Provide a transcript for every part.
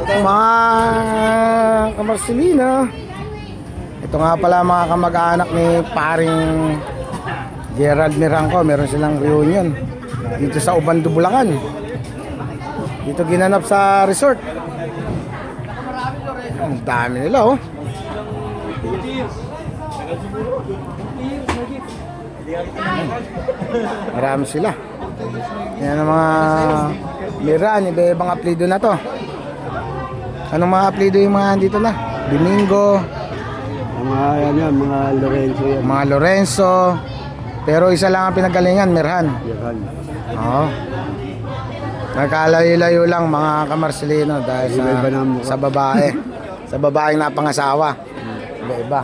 Mga kamarsilina, ito nga pala mga kamag-anak ni paring Gerald Mirangco. Meron silang reunion dito sa Ubando, Bulacan. Dito ginanap sa resort. Ang dami nila oh. Marami sila. Yan ang mga Miran, iba-ibang apelido na to. Anong mga apelido yung mga dito na? Domingo, Mga yan, mga Lorenzo yan. mga Lorenzo. Pero isa lang ang pinagalingan, Mirhan. Yan. Oo. Nagkalayo-layo lang mga kamarsilino dahil Iba-iba na ang mukha. sa babae. Sa babaeng napangasawa. Iba-iba.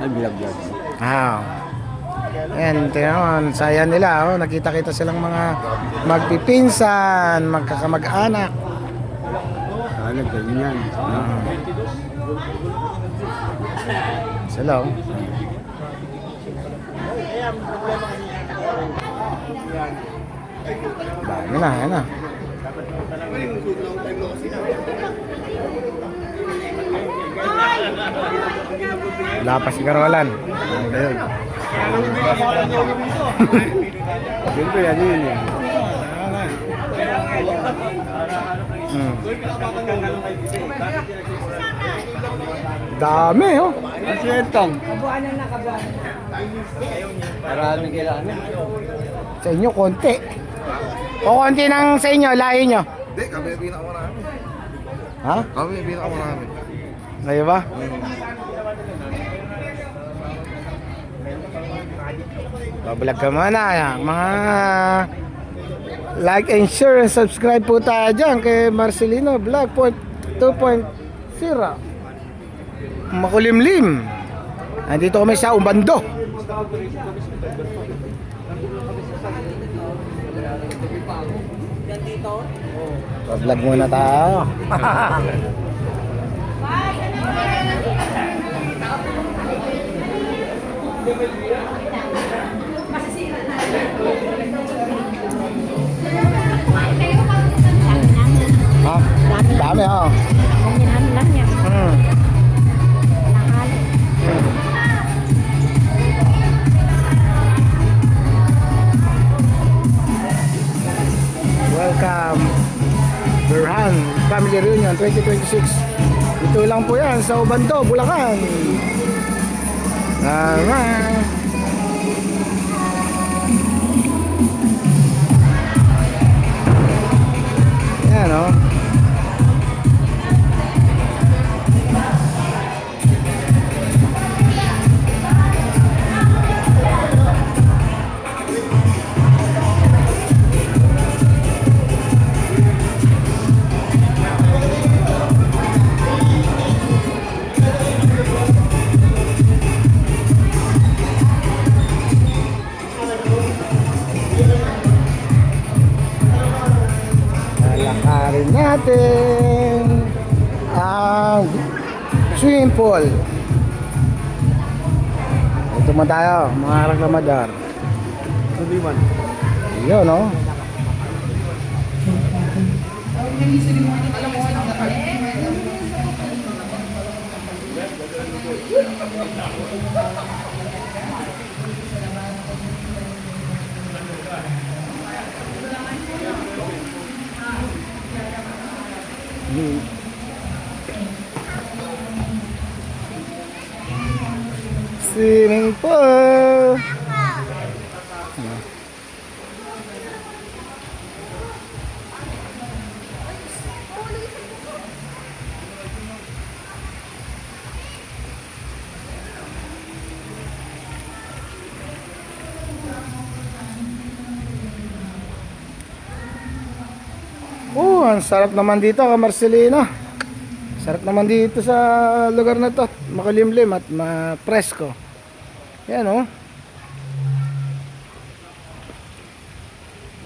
Ay, bilag-bilag. Ayan, tingnan mo, saya nila. Oh. Nakita-kita silang mga magpipinsan, magkakamag-anak. Sana ganyan. Sila oh. Dami na, yan na. Wala pa si Karolan. Ayun. Siyempre, yan yun eh. Dami oh. Ang sweltong. Maraming kailangan. Sa inyo konti. O konti ng sa inyo, lahi nyo. Hindi, kami yung pinakamarami. Ha? Kami yung pinakamarami. Ngayon ba? Babalag ka muna. Mga like and share and subscribe po tayo dyan kay Marcelino Vlog 2.0. Makulimlim. Nandito kami sa Ubando. Vlog muna tayo. Ha? Dami ha. Welcome Berhan Family Reunion 2026. Ito lang po yan sa Ubando, Bulacan. Yan o. Lalakarin natin ang swimming pool. Ito mo tayo, mga reklamador. Suliman. Yun, no? Swimming pool. Ang sarap naman dito, Marcelino. Sarap naman dito sa lugar na to. Makulimlim at ma-presko. Yan oh.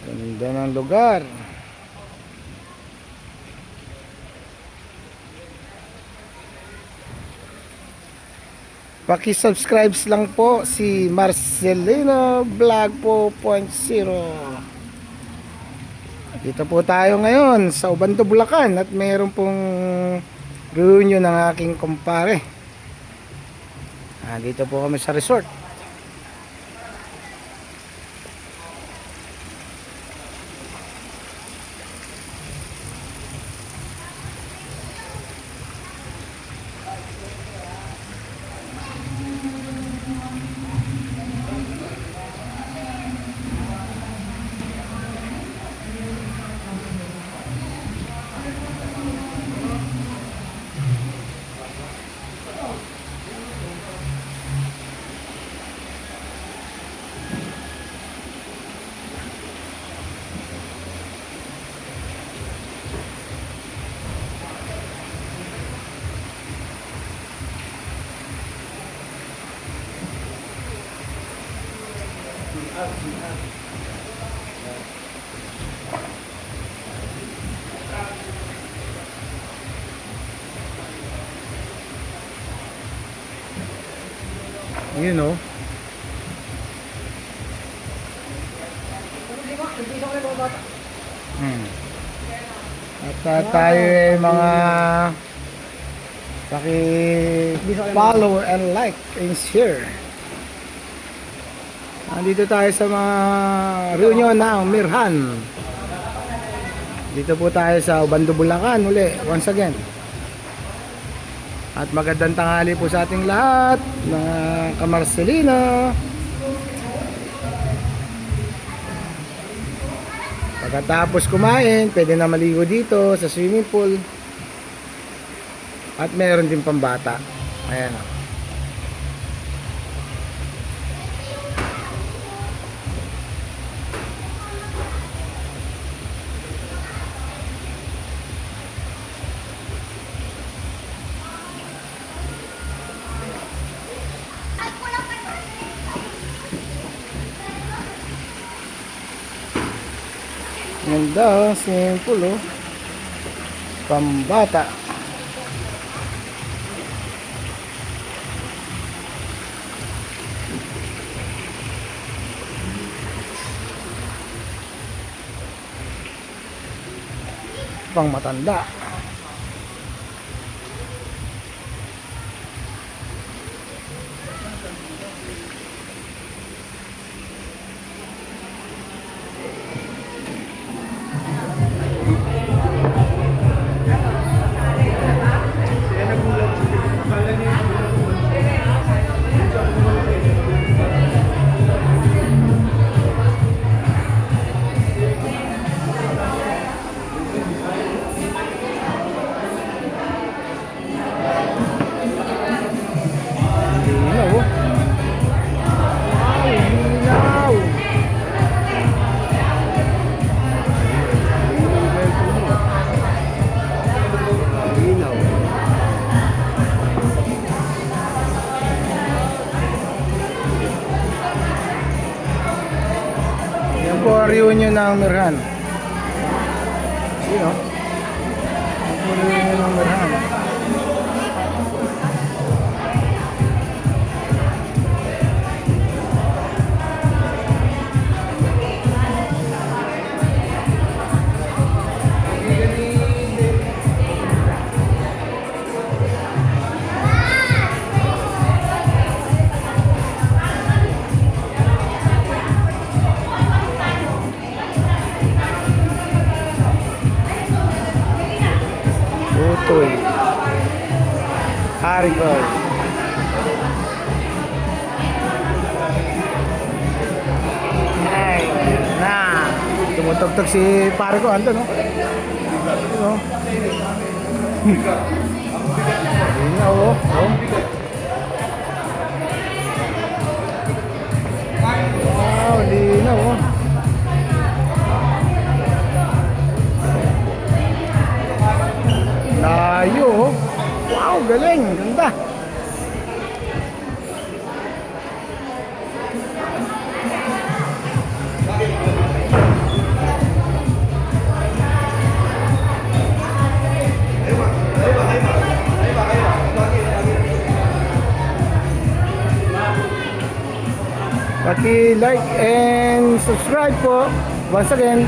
Ganda ng lugar. Paki-subscribe lang po si Marcelino Vlog 4.0. Dito po tayo ngayon sa Ubando, Bulacan at mayroon pong reunion ng aking kumpare. Dito po kami sa resort. You know. At tayo ay mga follow and like and share. Nandito tayo sa mga reunion ng Mirhan. Dito po tayo sa Ubando, Bulacan uli, once again. At magandang tanghali po sa ating lahat, mga kamarselino. Pagkatapos kumain, pwede na maligo dito sa swimming pool. At meron din pambata. Ayan o. Ganda, simple oh. Pambata. Pang matanda. Reunion ng Mirhan. Sino? Reunion ng Mirhan. Utoy. Haricol. Ay, na. Tumutugtog si pare ko, Anton, no? Ano? Linaw, oh. Wow, linaw, oh. Layo, oh. Wow, galing, ganda. Paki-like and subscribe po once again.